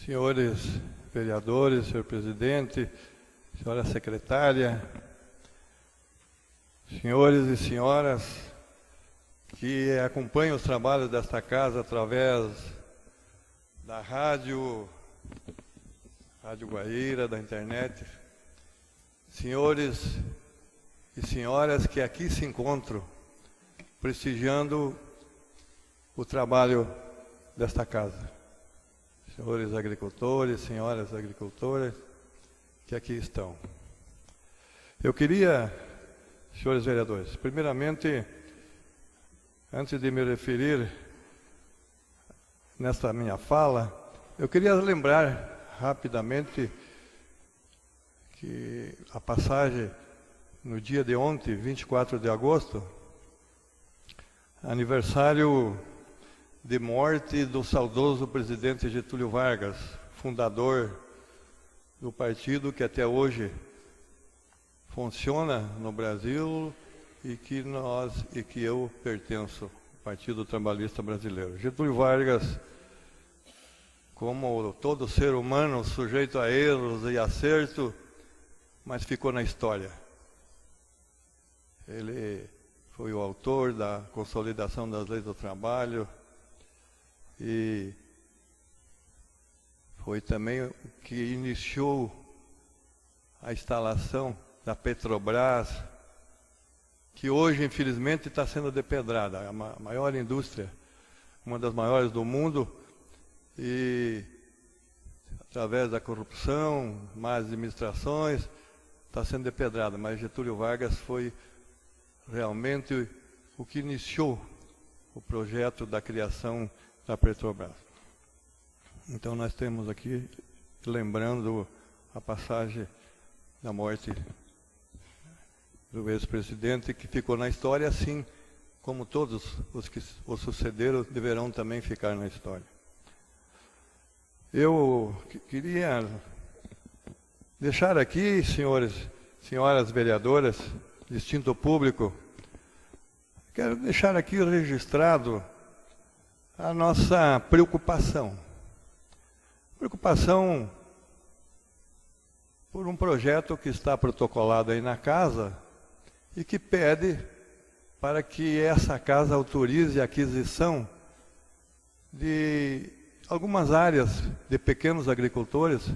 Senhores vereadores, senhor presidente, senhora secretária, senhores e senhoras que acompanham os trabalhos desta casa através da Rádio Guaíra, da internet, senhores e senhoras que aqui se encontram, prestigiando o trabalho desta casa. Senhores agricultores, senhoras agricultoras que aqui estão. Eu queria, senhores vereadores, primeiramente, antes de me referir nesta minha fala, eu queria lembrar rapidamente que a passagem no dia de ontem, 24 de agosto, aniversário de morte do saudoso presidente Getúlio Vargas, fundador do partido que até hoje funciona no Brasil e que eu pertenço, o Partido Trabalhista Brasileiro. Getúlio Vargas, como todo ser humano, sujeito a erros e acerto, mas ficou na história. Ele foi o autor da consolidação das leis do trabalho, e foi também o que iniciou a instalação da Petrobras, que hoje, infelizmente, está sendo depedrada. A maior indústria, uma das maiores do mundo, e através da corrupção, más administrações, está sendo depedrada. Mas Getúlio Vargas foi realmente o que iniciou o projeto da criação da Petrobras. Então nós temos aqui, lembrando a passagem da morte do ex-presidente, que ficou na história, assim como todos os que o sucederam deverão também ficar na história. Eu queria deixar aqui, senhoras vereadoras, distinto público, quero deixar aqui registrado a nossa preocupação por um projeto que está protocolado aí na casa e que pede para que essa casa autorize a aquisição de algumas áreas de pequenos agricultores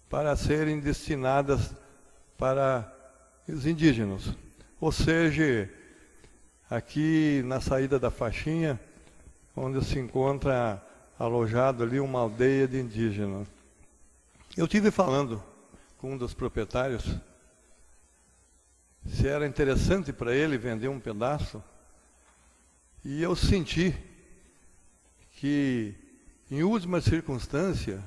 para serem destinadas para os indígenas. Ou seja, aqui na saída da faixinha, onde se encontra alojado ali uma aldeia de indígenas. Eu tive falando com um dos proprietários se era interessante para ele vender um pedaço, e eu senti que, em última circunstância,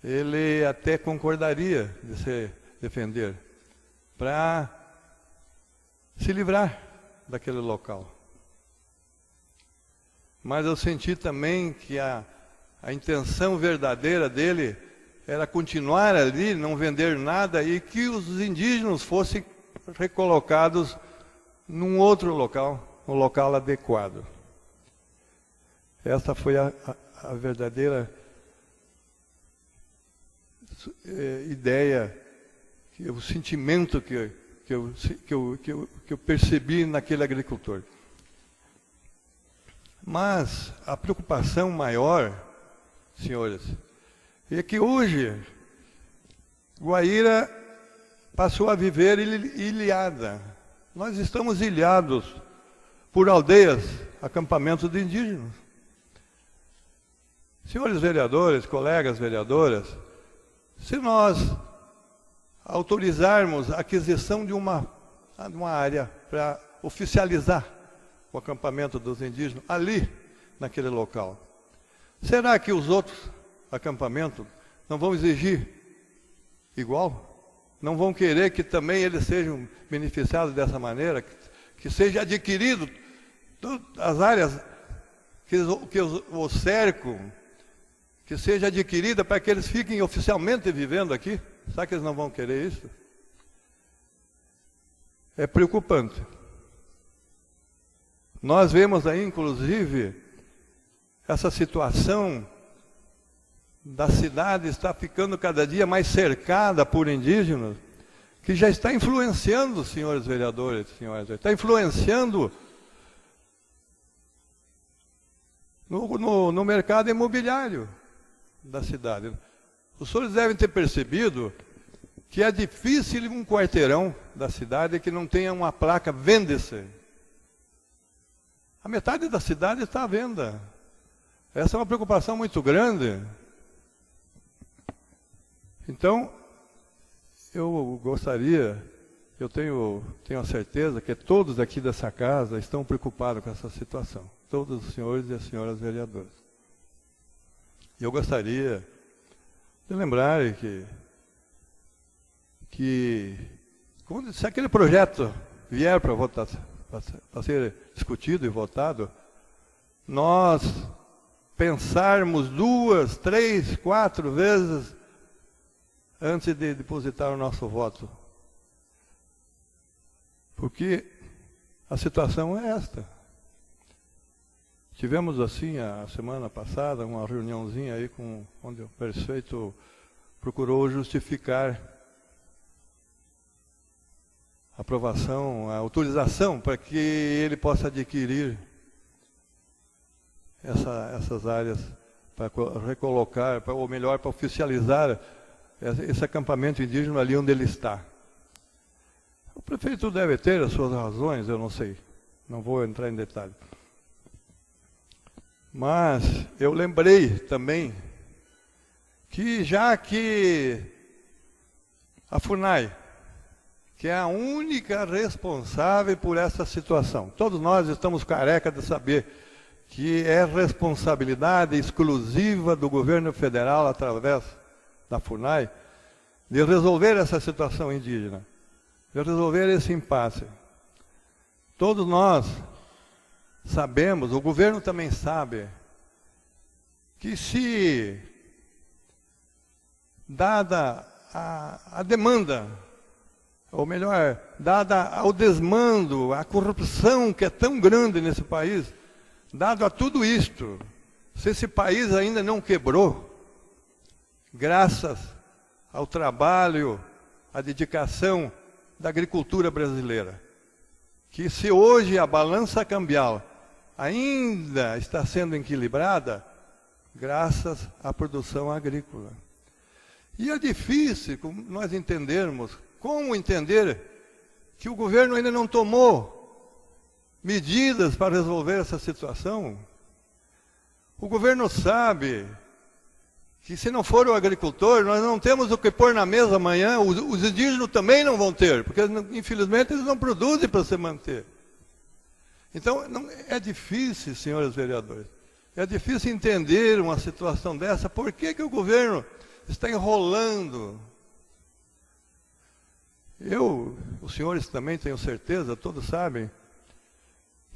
ele até concordaria de se defender para se livrar daquele local. Mas eu senti também que a intenção verdadeira dele era continuar ali, não vender nada, e que os indígenas fossem recolocados num outro local, um local adequado. Essa foi a verdadeira ideia, o sentimento que eu percebi naquele agricultor. Mas a preocupação maior, senhores, é que hoje Guaíra passou a viver ilhada. Nós estamos ilhados por aldeias, acampamentos de indígenas. Senhores vereadores, colegas vereadoras, se nós autorizarmos a aquisição de uma área para oficializar o acampamento dos indígenas ali, naquele local, será que os outros acampamentos não vão exigir igual? Não vão querer que também eles sejam beneficiados dessa maneira, que seja adquirido todas as áreas que o cercam, que seja adquirida para que eles fiquem oficialmente vivendo aqui? Será que eles não vão querer isso? É preocupante. Nós vemos aí, inclusive, essa situação da cidade está ficando cada dia mais cercada por indígenas, que já está influenciando, senhores vereadores, senhoras, está influenciando no mercado imobiliário da cidade. Os senhores devem ter percebido que é difícil um quarteirão da cidade que não tenha uma placa vende-se. A metade da cidade está à venda. Essa é uma preocupação muito grande. Então, eu gostaria, eu tenho a certeza que todos aqui dessa casa estão preocupados com essa situação. Todos os senhores e as senhoras vereadoras. Eu gostaria de lembrar que se aquele projeto vier para votação, para ser discutido e votado, nós pensarmos 2, 3, 4 vezes antes de depositar o nosso voto. Porque a situação é esta. Tivemos assim, a semana passada, uma reuniãozinha aí onde o prefeito procurou justificar a aprovação, a autorização para que ele possa adquirir essas áreas para recolocar, ou melhor, para oficializar esse acampamento indígena ali onde ele está. O prefeito deve ter as suas razões, eu não sei, não vou entrar em detalhe. Mas eu lembrei também que já que a FUNAI, que é a única responsável por essa situação, todos nós estamos careca de saber que é responsabilidade exclusiva do governo federal, através da FUNAI, de resolver essa situação indígena, de resolver esse impasse. Todos nós sabemos, o governo também sabe, que se, dada a demanda, ou melhor, dada ao desmando, a corrupção que é tão grande nesse país, dado a tudo isto, se esse país ainda não quebrou, graças ao trabalho, à dedicação da agricultura brasileira, que se hoje a balança cambial ainda está sendo equilibrada, graças à produção agrícola. E é difícil nós entendermos, como entender que o governo ainda não tomou medidas para resolver essa situação. O governo sabe que se não for o agricultor, nós não temos o que pôr na mesa amanhã, os indígenas também não vão ter, porque infelizmente eles não produzem para se manter. Então, é difícil, senhores vereadores, é difícil entender uma situação dessa. Por que o governo está enrolando? Os senhores também tenho certeza, todos sabem,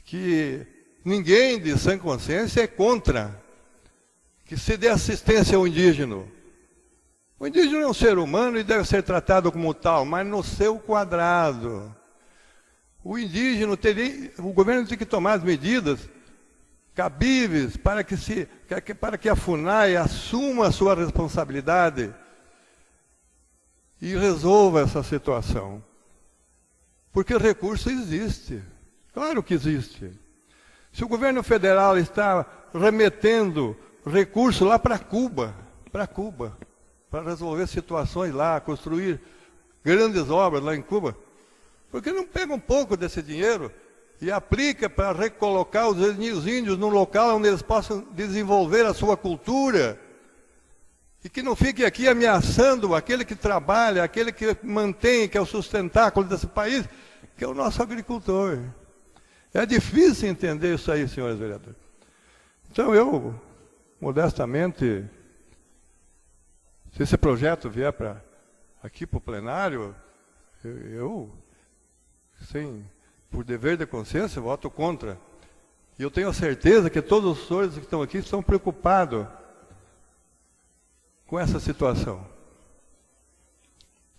que ninguém de sã consciência é contra que se dê assistência ao indígena. O indígena é um ser humano e deve ser tratado como tal, mas no seu quadrado. O indígena o governo tem que tomar as medidas cabíveis para que a FUNAI assuma a sua responsabilidade e resolva essa situação. Porque recurso existe. Claro que existe. Se o governo federal está remetendo recurso lá para Cuba, para resolver situações lá, construir grandes obras lá em Cuba, por que não pega um pouco desse dinheiro e aplica para recolocar os índios num local onde eles possam desenvolver a sua cultura? E que não fique aqui ameaçando aquele que trabalha, aquele que mantém, que é o sustentáculo desse país, que é o nosso agricultor. É difícil entender isso aí, senhores vereadores. Então eu, modestamente, se esse projeto vier aqui para o plenário, eu, por dever de consciência, voto contra. E eu tenho a certeza que todos os senhores que estão aqui estão preocupados com essa situação.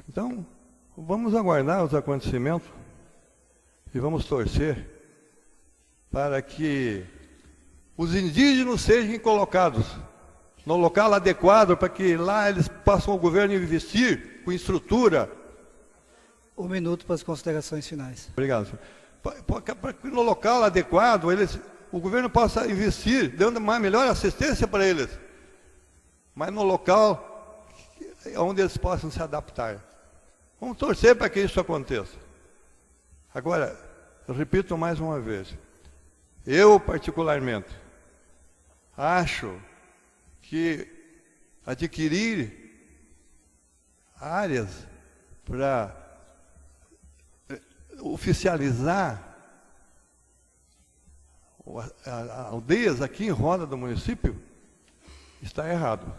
Então, vamos aguardar os acontecimentos e vamos torcer para que os indígenas sejam colocados no local adequado para que lá eles possam o governo investir com estrutura. 1 minuto para as considerações finais. Obrigado, senhor. Para que no local adequado o governo possa investir, dando uma melhor assistência para eles, mas no local onde eles possam se adaptar. Vamos torcer para que isso aconteça. Agora, eu repito mais uma vez, eu particularmente acho que adquirir áreas para oficializar aldeias aqui em roda do município está errado.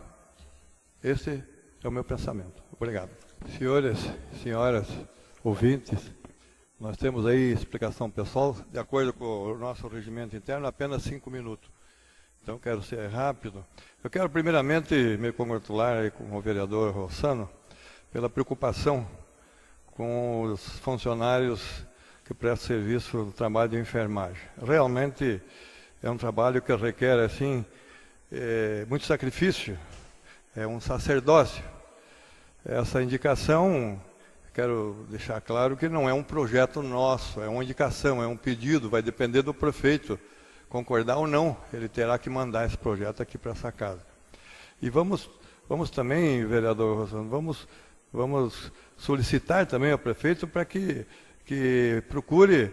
Esse é o meu pensamento. Obrigado. Senhores, senhoras, ouvintes, nós temos aí explicação pessoal, de acordo com o nosso regimento interno, apenas 5 minutos. Então, quero ser rápido. Eu quero, primeiramente, me congratular aí com o vereador Rossano pela preocupação com os funcionários que prestam serviço no trabalho de enfermagem. Realmente é um trabalho que requer, assim, muito sacrifício, é um sacerdócio. Essa indicação, quero deixar claro que não é um projeto nosso, é uma indicação, é um pedido, vai depender do prefeito concordar ou não, ele terá que mandar esse projeto aqui para essa casa. E vamos também, vereador Rossano, vamos solicitar também ao prefeito para que procure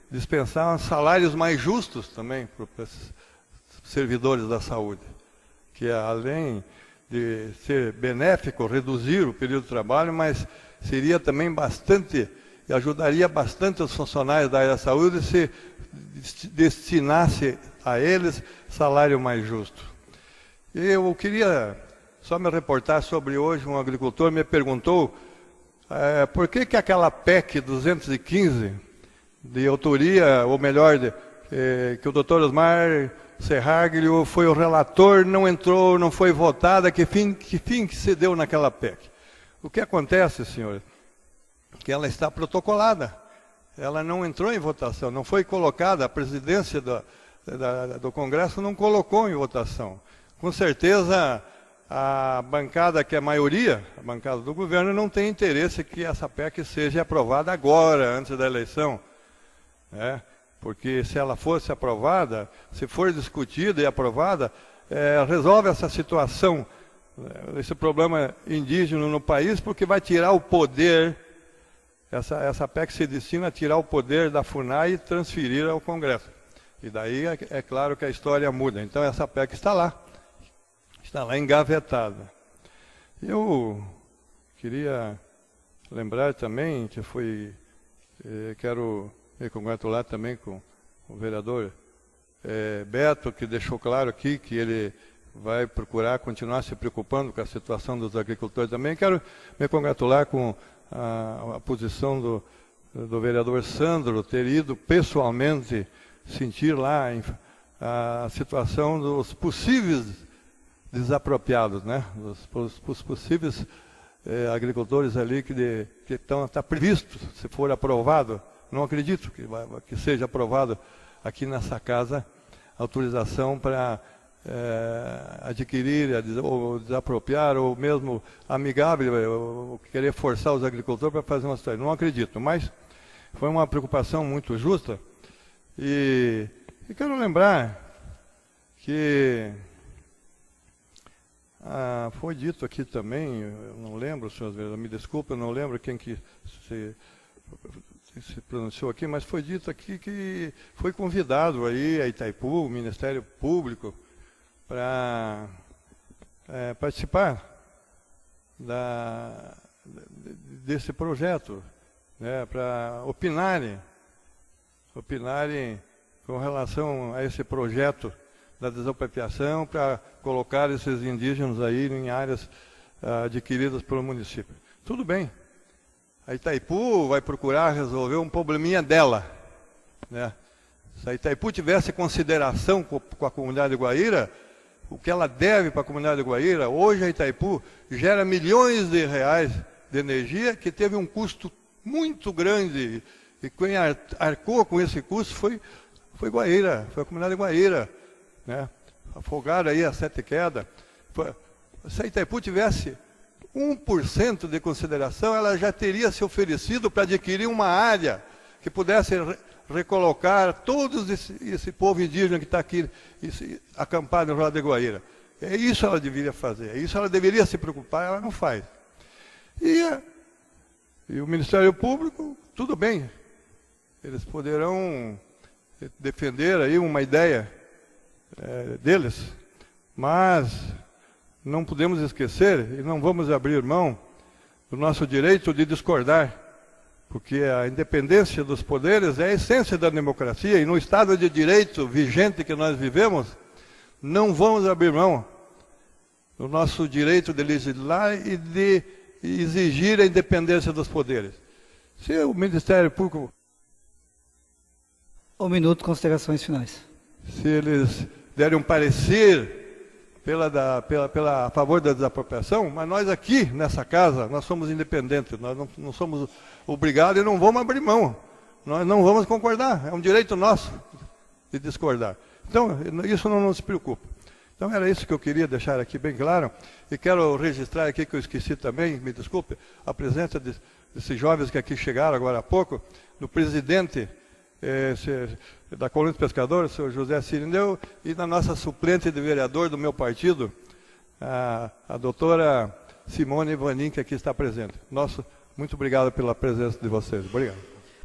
dispensar salários mais justos também para os servidores da saúde, que além de ser benéfico, reduzir o período de trabalho, mas seria também bastante, e ajudaria bastante os funcionários da área da saúde se destinasse a eles salário mais justo. Eu queria só me reportar sobre hoje, um agricultor me perguntou por que aquela PEC 215, de autoria, ou melhor, que o doutor Osmar Serraglio foi o relator, não entrou, não foi votada, que fim que se deu naquela PEC? O que acontece, senhores, que ela está protocolada, ela não entrou em votação, não foi colocada, a presidência do Congresso não colocou em votação. Com certeza, a bancada que é a maioria, a bancada do governo, não tem interesse que essa PEC seja aprovada agora, antes da eleição, né? Porque se ela fosse aprovada, se for discutida e aprovada, resolve essa situação, esse problema indígena no país, porque vai tirar o poder, essa PEC se destina a tirar o poder da FUNAI e transferir ao Congresso. E daí é claro que a história muda. Então essa PEC está lá engavetada. Eu queria lembrar também que quero me congratular também com o vereador Beto, que deixou claro aqui que ele vai procurar continuar se preocupando com a situação dos agricultores também. Quero me congratular com a posição do vereador Sandro, ter ido pessoalmente sentir lá a situação dos possíveis desapropriados, né? Os possíveis agricultores ali que está previsto, se for aprovado. Não acredito que seja aprovado aqui nessa casa a autorização para adquirir, ou desapropriar, ou mesmo amigável, ou querer forçar os agricultores para fazer uma situação. Não acredito, mas foi uma preocupação muito justa. E quero lembrar que foi dito aqui também, eu não lembro, senhores, me desculpe, eu não lembro quem que se pronunciou aqui, mas foi dito aqui que foi convidado aí a Itaipu, o Ministério Público, para participar desse projeto, né, para opinarem com relação a esse projeto da desapropriação, para colocar esses indígenas aí em áreas adquiridas pelo município. Tudo bem. A Itaipu vai procurar resolver um probleminha dela, né? Se a Itaipu tivesse consideração com a comunidade Guaíra, o que ela deve para a comunidade Guaíra, hoje a Itaipu gera milhões de reais de energia, que teve um custo muito grande, e quem arcou com esse custo foi Guaíra, foi a comunidade Guaíra, né? Afogaram aí a 7 quedas, se a Itaipu tivesse 1% de consideração, ela já teria se oferecido para adquirir uma área que pudesse recolocar todo esse povo indígena que está aqui acampado no Vale do Iguaíra. É isso ela deveria fazer, é isso ela deveria se preocupar, ela não faz. E o Ministério Público, tudo bem, eles poderão defender aí uma ideia deles, mas não podemos esquecer e não vamos abrir mão do nosso direito de discordar, porque a independência dos poderes é a essência da democracia, e no Estado de Direito vigente que nós vivemos, não vamos abrir mão do nosso direito de legislar e de exigir a independência dos poderes. Se o Ministério Público... 1 minuto, considerações finais. Se eles derem um parecer a favor da desapropriação, mas nós aqui, nessa casa, nós somos independentes, nós não somos obrigados e não vamos abrir mão. Nós não vamos concordar, é um direito nosso de discordar. Então, isso não nos preocupa. Então, era isso que eu queria deixar aqui bem claro. E quero registrar aqui, que eu esqueci também, me desculpe, a presença desses jovens que aqui chegaram agora há pouco, do presidente da Colônia dos Pescadores, o senhor José Cirineu, e da nossa suplente de vereador do meu partido, a doutora Simone Vanin, que aqui está presente. Muito obrigado pela presença de vocês. Obrigado.